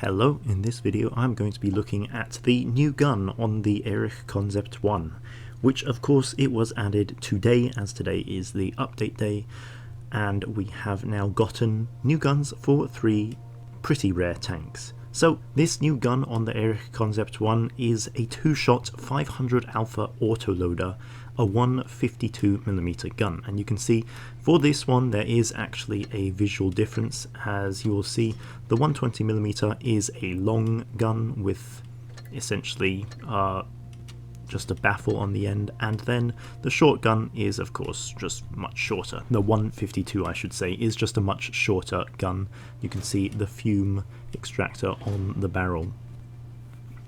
Hello, in this video I'm going to be looking at the new gun on the Erich Konzept I, which of course it was added today, as today is the update day, and we have now gotten new guns for 3 pretty rare tanks. So this new gun on the Erich Konzept I is a 2-shot 500 Alpha autoloader, a 152mm gun, and you can see for this one there is actually a visual difference. As you will see, the 120mm is a long gun with essentially just a baffle on the end, and then the short gun is of course just much shorter. The 152, I should say, is just a much shorter gun. You can see the fume extractor on the barrel.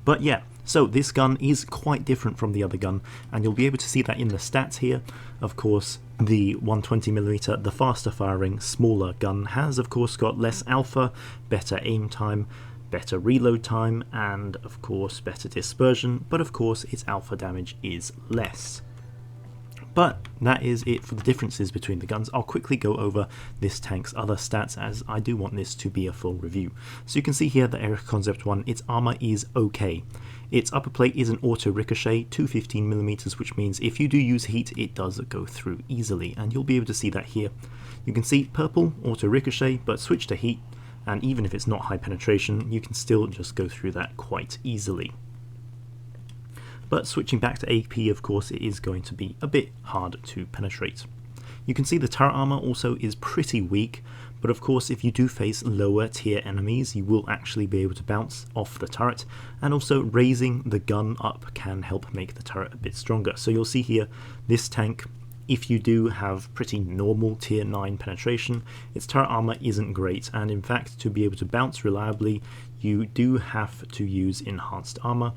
But yeah, so this gun is quite different from the other gun, and you'll be able to see that in the stats here. Of course, the 120mm, the faster firing, smaller gun, has of course got less alpha, better aim time, better reload time, and of course better dispersion, but of course its alpha damage is less. But that is it for the differences between the guns. I'll quickly go over this tank's other stats, as I do want this to be a full review. So you can see here the Erich Konzept I, its armour is okay. Its upper plate is an auto ricochet, 215mm, which means if you do use heat it does go through easily, and you'll be able to see that here. You can see purple, auto ricochet, but switch to heat, and even if it's not high penetration, you can still just go through that quite easily. But switching back to AP, of course, it is going to be a bit hard to penetrate. You can see the turret armor also is pretty weak, but of course if you do face lower tier enemies you will actually be able to bounce off the turret, and also raising the gun up can help make the turret a bit stronger. So you'll see here, this tank, if you do have pretty normal tier 9 penetration, its turret armor isn't great, and in fact to be able to bounce reliably you do have to use enhanced armor,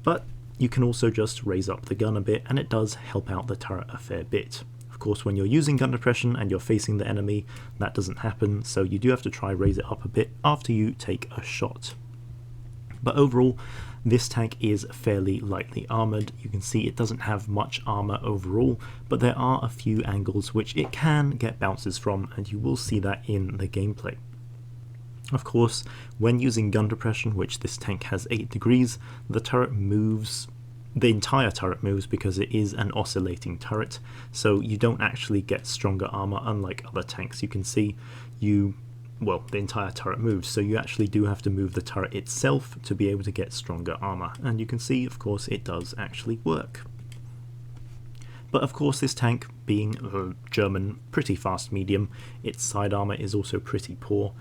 but you can also just raise up the gun a bit and it does help out the turret a fair bit. Of course, when you're using gun depression and you're facing the enemy, that doesn't happen, so you do have to try raise it up a bit after you take a shot. But overall, this tank is fairly lightly armoured. You can see it doesn't have much armour overall, but there are a few angles which it can get bounces from, and you will see that in the gameplay. Of course, when using gun depression, which this tank has 8 degrees, the turret moves, the entire turret moves because it is an oscillating turret, so you don't actually get stronger armor unlike other tanks. You can see the entire turret moves, so you actually do have to move the turret itself to be able to get stronger armor, and you can see of course it does actually work. But of course this tank, being a German pretty fast medium, its side armor is also pretty poor,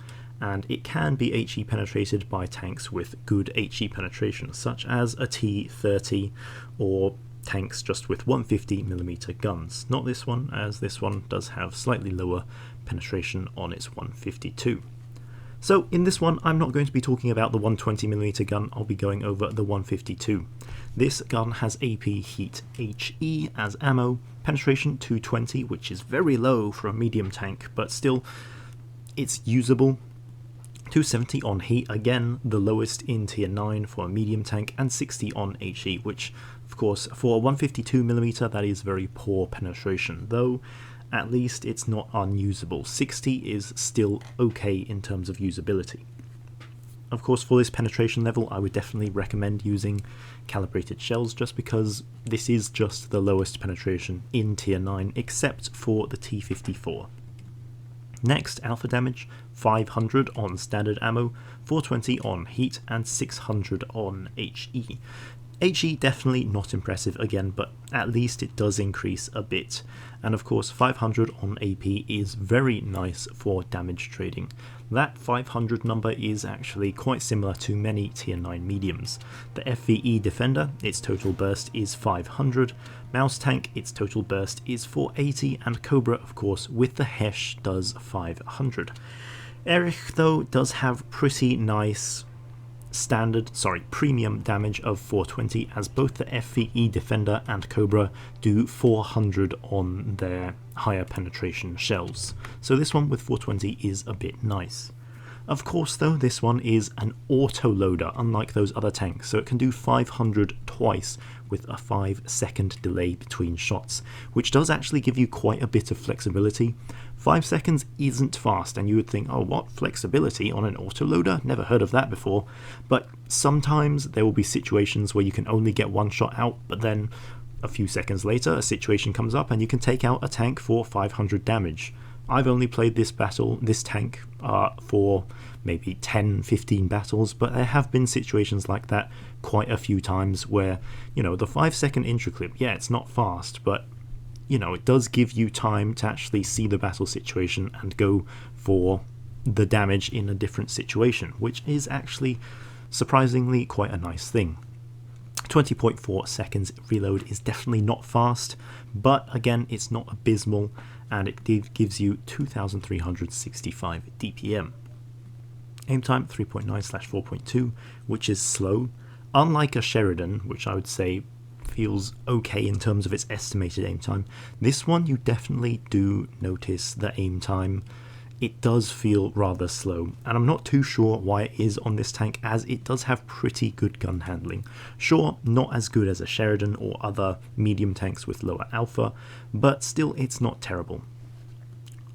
and it can be HE penetrated by tanks with good HE penetration, such as a T-30 or tanks just with 150mm guns. Not this one, as this one does have slightly lower penetration on its 152. So in this one I'm not going to be talking about the 120mm gun, I'll be going over the 152. This gun has AP Heat HE as ammo, penetration 220, which is very low for a medium tank, but still it's usable. 270 on heat, again the lowest in tier 9 for a medium tank, and 60 on HE, which of course for a 152mm that is very poor penetration, though at least it's not unusable. 60 is still okay in terms of usability. Of course for this penetration level I would definitely recommend using calibrated shells, just because this is just the lowest penetration in tier 9 except for the T-54. Next, alpha damage, 500 on standard ammo, 420 on heat, and 600 on HE. HE definitely not impressive again, but at least it does increase a bit. And of course 500 on AP is very nice for damage trading. That 500 number is actually quite similar to many tier 9 mediums. The FVE Defender, its total burst is 500, Mouse Tank, its total burst is 480, and Cobra of course with the Hesh does 500. Erich though does have pretty nice premium damage of 420, as both the FVE Defender and Cobra do 400 on their higher penetration shells. So this one with 420 is a bit nice. Of course though, this one is an autoloader, unlike those other tanks, so it can do 500 twice with a 5-second delay between shots, which does actually give you quite a bit of flexibility. 5 seconds isn't fast, and you would think, oh, what flexibility on an autoloader? Never heard of that before. But sometimes there will be situations where you can only get one shot out, but then a few seconds later a situation comes up and you can take out a tank for 500 damage. I've only played this tank for maybe 10-15 battles, but there have been situations like that quite a few times where, you know, the 5-second intro clip, yeah, it's not fast, but, you know, it does give you time to actually see the battle situation and go for the damage in a different situation, which is actually surprisingly quite a nice thing. 20.4 seconds reload is definitely not fast, but again, it's not abysmal, and it gives you 2,365 DPM. Aim time 3.9/4.2, which is slow. Unlike a Sheridan, which I would say feels okay in terms of its estimated aim time, this one you definitely do notice the aim time. It does feel rather slow, and I'm not too sure why it is on this tank, as it does have pretty good gun handling. Sure, not as good as a Sheridan or other medium tanks with lower alpha, but still it's not terrible.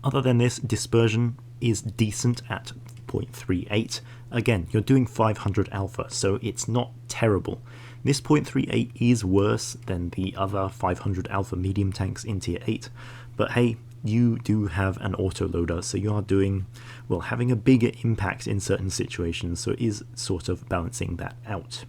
Other than this, dispersion is decent at 0.38. Again, you're doing 500 alpha, so it's not terrible. This 0.38 is worse than the other 500 alpha medium tanks in tier 8, but hey, you do have an autoloader, so you are doing, well, having a bigger impact in certain situations, so it is sort of balancing that out.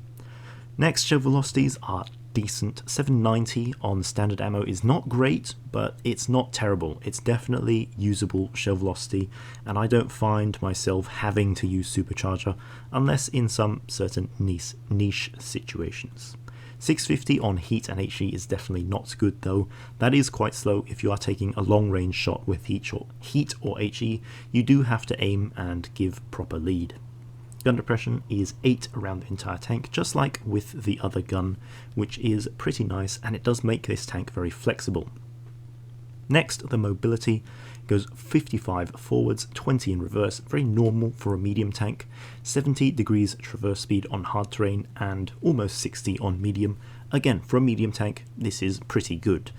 Next, shell velocities are decent. 790 on standard ammo is not great, but it's not terrible. It's definitely usable shell velocity, and I don't find myself having to use supercharger unless in some certain niche situations. 650 on heat and HE is definitely not good though. That is quite slow if you are taking a long range shot with heat or HE. You do have to aim and give proper lead. Gun depression is 8 around the entire tank, just like with the other gun, which is pretty nice, and it does make this tank very flexible. Next, the mobility goes 55 forwards, 20 in reverse, very normal for a medium tank, 70 degrees traverse speed on hard terrain, and almost 60 on medium. Again, for a medium tank, this is pretty good.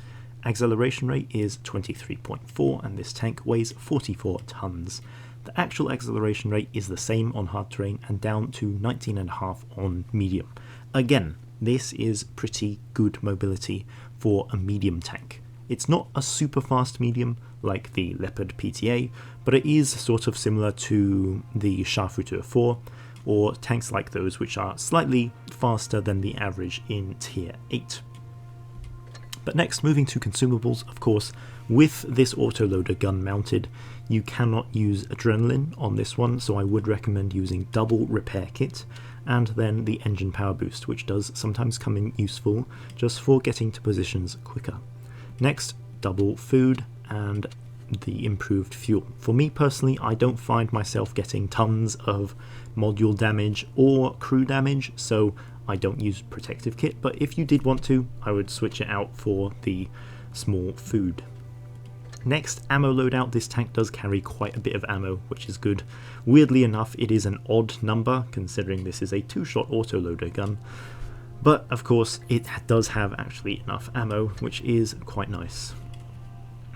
Acceleration rate is 23.4, and this tank weighs 44 tons. The actual acceleration rate is the same on hard terrain and down to 19.5 on medium. Again, this is pretty good mobility for a medium tank. It's not a super fast medium like the Leopard PTA, but it is sort of similar to the Scharfrichter 4 or tanks like those, which are slightly faster than the average in tier 8. But next, moving to consumables, of course, with this autoloader gun mounted, you cannot use adrenaline on this one, so I would recommend using double repair kit, and then the engine power boost, which does sometimes come in useful just for getting to positions quicker. Next, double food and the improved fuel. For me personally, I don't find myself getting tons of module damage or crew damage, so I don't use protective kit, but if you did want to, I would switch it out for the small food. Next, ammo loadout. This tank does carry quite a bit of ammo, which is good. Weirdly enough, it is an odd number, considering this is a 2-shot autoloader gun, but of course it does have actually enough ammo, which is quite nice.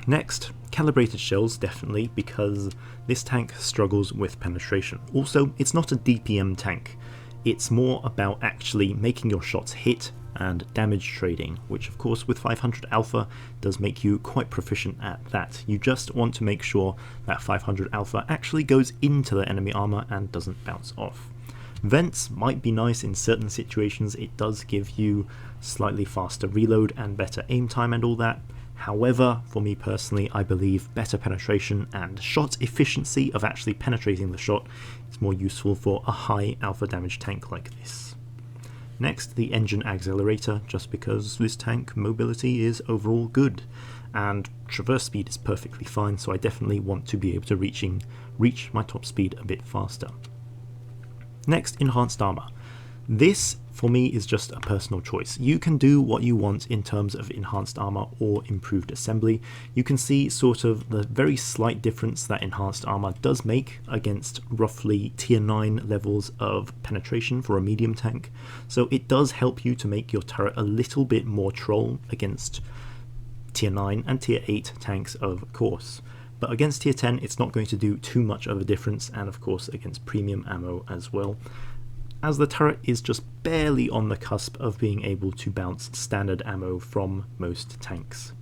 Next, calibrated shells, definitely, because this tank struggles with penetration. Also, it's not a DPM tank. It's more about actually making your shots hit and damage trading, which of course with 500 alpha does make you quite proficient at that. You just want to make sure that 500 alpha actually goes into the enemy armor and doesn't bounce off. Vents might be nice in certain situations. It does give you slightly faster reload and better aim time and all that. However, for me personally, I believe better penetration and shot efficiency of actually penetrating the shot is more useful for a high alpha damage tank like this. Next, the engine accelerator, just because this tank mobility is overall good, and traverse speed is perfectly fine, so I definitely want to be able to reach my top speed a bit faster. Next, enhanced armor. This, for me, is just a personal choice. You can do what you want in terms of enhanced armor or improved assembly. You can see sort of the very slight difference that enhanced armor does make against roughly tier 9 levels of penetration for a medium tank. So it does help you to make your turret a little bit more troll against tier 9 and tier 8 tanks, of course. But against tier 10, it's not going to do too much of a difference, and of course against premium ammo as well, as the turret is just barely on the cusp of being able to bounce standard ammo from most tanks.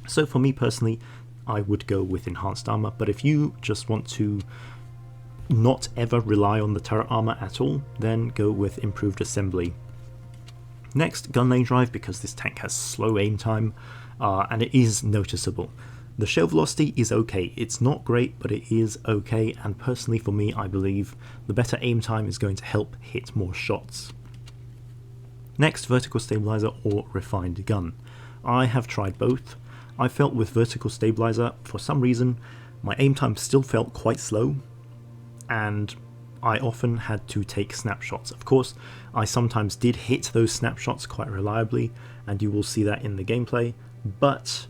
So for me personally, I would go with enhanced armor, but if you just want to not ever rely on the turret armor at all, then go with improved assembly. Next, gun lane drive, because this tank has slow aim time, and it is noticeable. The shell velocity is okay. It's not great, but it is okay, and personally for me, I believe the better aim time is going to help hit more shots. Next, vertical stabilizer or refined gun. I have tried both. I felt with vertical stabilizer, for some reason, my aim time still felt quite slow, and I often had to take snapshots. Of course, I sometimes did hit those snapshots quite reliably, and you will see that in the gameplay, but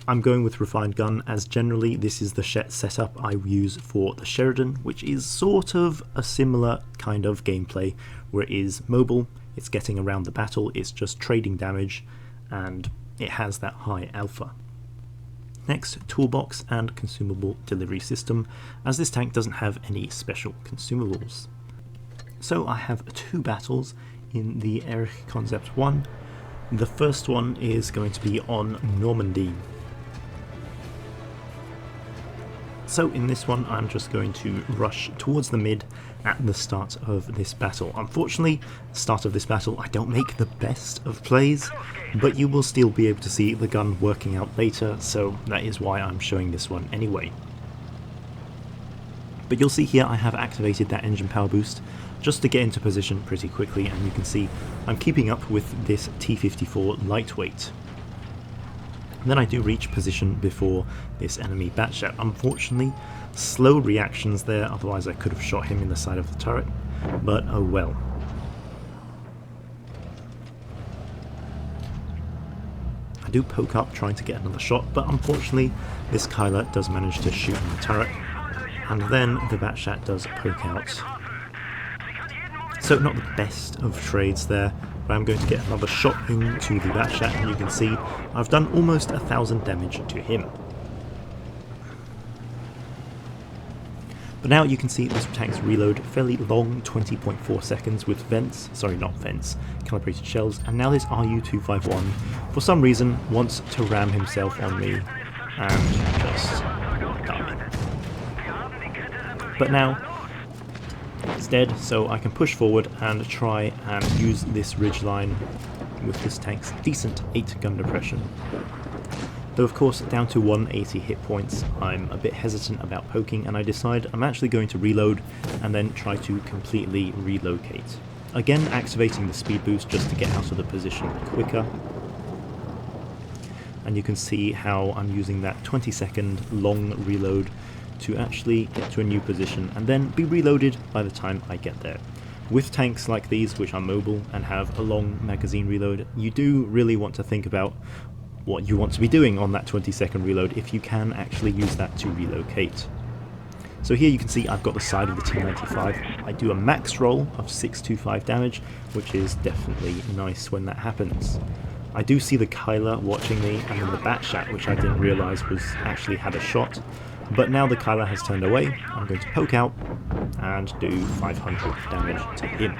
I'm going with refined gun, as generally this is the setup I use for the Sheridan, which is sort of a similar kind of gameplay, where it is mobile, it's getting around the battle, it's just trading damage, and it has that high alpha. Next, toolbox and consumable delivery system, as this tank doesn't have any special consumables. So I have 2 battles in the Erich Konzept I. The first one is going to be on Normandy. So in this one, I'm just going to rush towards the mid at the start of this battle. Unfortunately, the start of this battle, I don't make the best of plays, but you will still be able to see the gun working out later, so that is why I'm showing this one anyway. But you'll see here I have activated that engine power boost just to get into position pretty quickly, and you can see I'm keeping up with this T-54 lightweight. Then I do reach position before this enemy batshot. Unfortunately, slow reactions there, otherwise I could have shot him in the side of the turret, but oh well. I do poke up trying to get another shot, but unfortunately this Kyler does manage to shoot in the turret, and then the batshot does poke out. So not the best of trades there, but I'm going to get another shot into the batshot, and you can see I've done almost 1,000 damage to him. But now you can see this tank's reload fairly long, 20.4 seconds with vents, sorry not vents, calibrated shells, and now this RU-251 for some reason wants to ram himself on me and just die. But now it's dead, so I can push forward and try and use this ridgeline with this tank's decent 8 gun depression. Though of course down to 180 hit points I'm a bit hesitant about poking, and I decide I'm actually going to reload and then try to completely relocate. Again activating the speed boost just to get out of the position quicker. And you can see how I'm using that 20-second long reload to actually get to a new position and then be reloaded by the time I get there. With tanks like these, which are mobile and have a long magazine reload, you do really want to think about what you want to be doing on that 20-second reload if you can actually use that to relocate. So here you can see I've got the side of the T95. I do a max roll of 625 damage, which is definitely nice when that happens. I do see the Kyler watching me, and then the batshot, which I didn't realise was actually had a shot. But now the Kyler has turned away, I'm going to poke out and do 500 damage to him.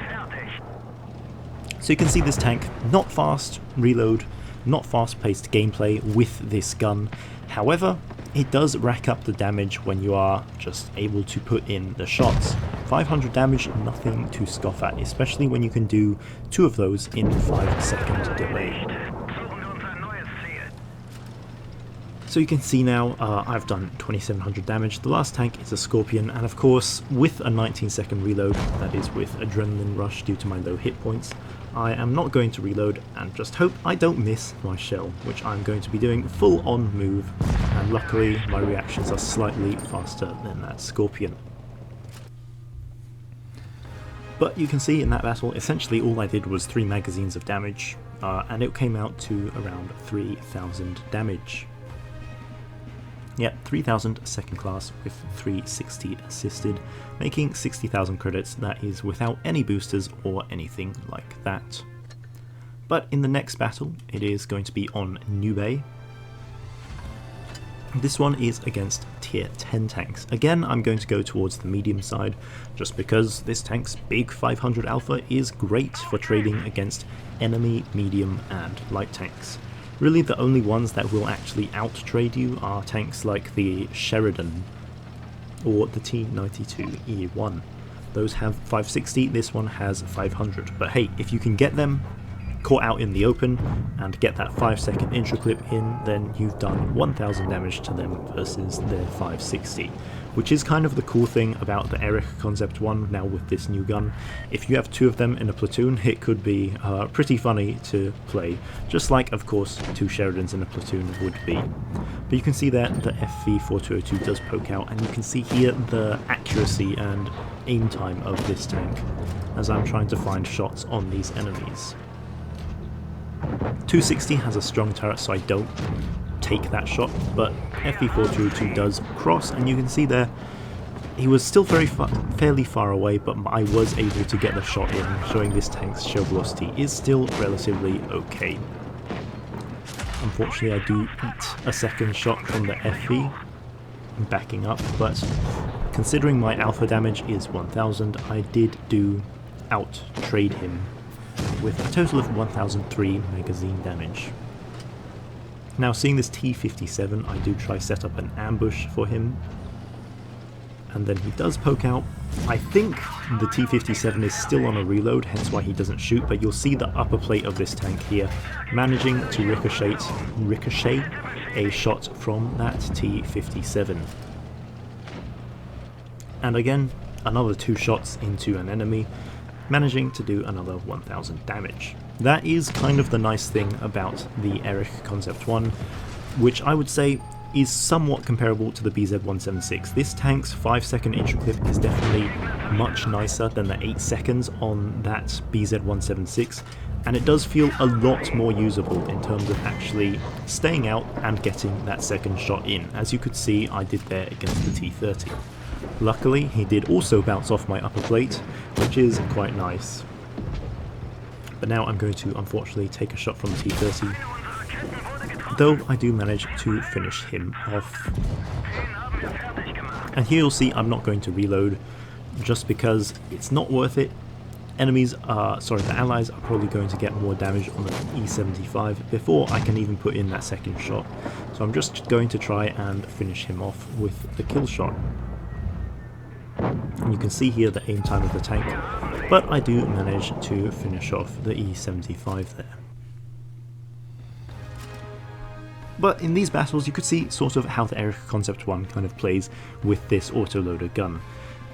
So you can see this tank, not fast reload, not fast-paced gameplay with this gun. However, it does rack up the damage when you are just able to put in the shots. 500 damage, nothing to scoff at, especially when you can do 2 of those in 5-second delay. So you can see now I've done 2700 damage. The last tank is a Scorpion, and of course with a 19-second reload, that is with adrenaline rush due to my low hit points, I am not going to reload and just hope I don't miss my shell, which I'm going to be doing full on move, and luckily my reactions are slightly faster than that Scorpion. But you can see in that battle, essentially all I did was 3 magazines of damage, and it came out to around 3,000 damage. Yeah, 3,000 second class with 360 assisted, making 60,000 credits. That is without any boosters or anything like that. But in the next battle, it is going to be on Nube. This one is against tier 10 tanks. Again, I'm going to go towards the medium side, just because this tank's big 500 alpha is great for trading against enemy, medium and light tanks. Really the only ones that will actually out-trade you are tanks like the Sheridan or the T92E1. Those have 560, this one has 500, but hey, if you can get them caught out in the open and get that 5-second intro clip in, then you've done 1000 damage to them versus their 560, which is kind of the cool thing about the Erich Konzept I now with this new gun. If you have 2 of them in a platoon, it could be pretty funny to play, just like of course 2 Sheridans in a platoon would be. But you can see that the FV4202 does poke out, and you can see here the accuracy and aim time of this tank as I'm trying to find shots on these enemies. 260 has a strong turret, so I don't take that shot, but FV4202 does cross, and you can see there he was still fairly far away, but I was able to get the shot in, showing this tank's shell velocity is still relatively okay. Unfortunately, I do eat a second shot from the FV, backing up, but considering my alpha damage is 1000, I did out-trade him with a total of 1003 magazine damage. Now, seeing this T57, I do try set up an ambush for him, and then he does poke out. I think the T57 is still on a reload, hence why he doesn't shoot, but you'll see the upper plate of this tank here managing to ricochet a shot from that T57. And again, another 2 shots into an enemy, managing to do another 1000 damage. That is kind of the nice thing about the Erich Konzept I, which I would say is somewhat comparable to the BZ176. This tank's 5-second intro clip is definitely much nicer than the 8 seconds on that BZ176, and it does feel a lot more usable in terms of actually staying out and getting that second shot in, as you could see I did there against the T30. Luckily, he did also bounce off my upper plate, which is quite nice. But now I'm going to unfortunately take a shot from the T30, though I do manage to finish him off. And here you'll see I'm not going to reload, just because it's not worth it. The allies are probably going to get more damage on the E75 before I can even put in that second shot. So I'm just going to try and finish him off with the kill shot. And you can see here the aim time of the tank, but I do manage to finish off the E75 there. But in these battles you could see sort of how the Erich Konzept I kind of plays with this autoloader gun.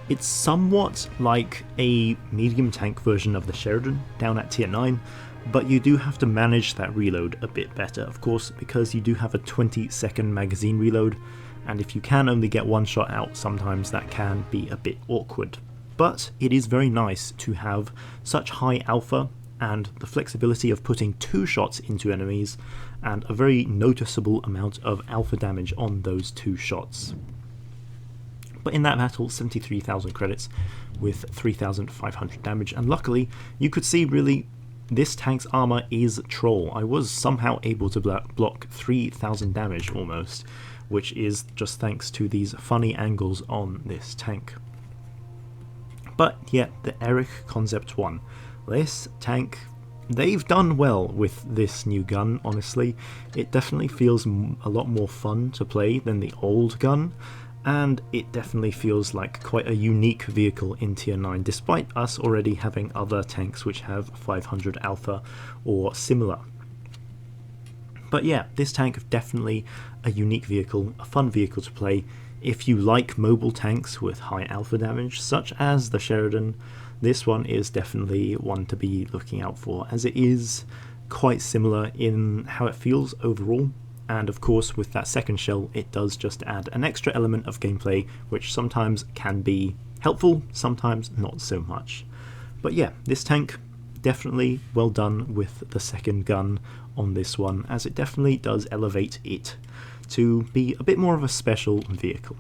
It's somewhat like a medium tank version of the Sheridan down at tier 9, but you do have to manage that reload a bit better, of course, because you do have a 20-second magazine reload, and if you can only get 1 shot out, sometimes that can be a bit awkward. But it is very nice to have such high alpha and the flexibility of putting 2 shots into enemies and a very noticeable amount of alpha damage on those 2 shots. But in that battle, 73,000 credits with 3,500 damage, and luckily you could see really this tank's armor is troll. I was somehow able to block 3,000 damage almost, which is just thanks to these funny angles on this tank. But yeah, the Erich Konzept I. This tank, they've done well with this new gun, honestly. It definitely feels a lot more fun to play than the old gun, and it definitely feels like quite a unique vehicle in tier 9, despite us already having other tanks which have 500 alpha or similar. But yeah, this tank definitely a unique vehicle, a fun vehicle to play. If you like mobile tanks with high alpha damage, such as the Sheridan, this one is definitely one to be looking out for, as it is quite similar in how it feels overall. And of course, with that second shell, it does just add an extra element of gameplay, which sometimes can be helpful, sometimes not so much. But yeah, this tank, definitely well done with the second gun on this one, as it definitely does elevate it to be a bit more of a special vehicle.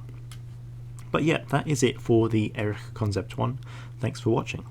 But yeah, that is it for the Erich Konzept I. Thanks for watching.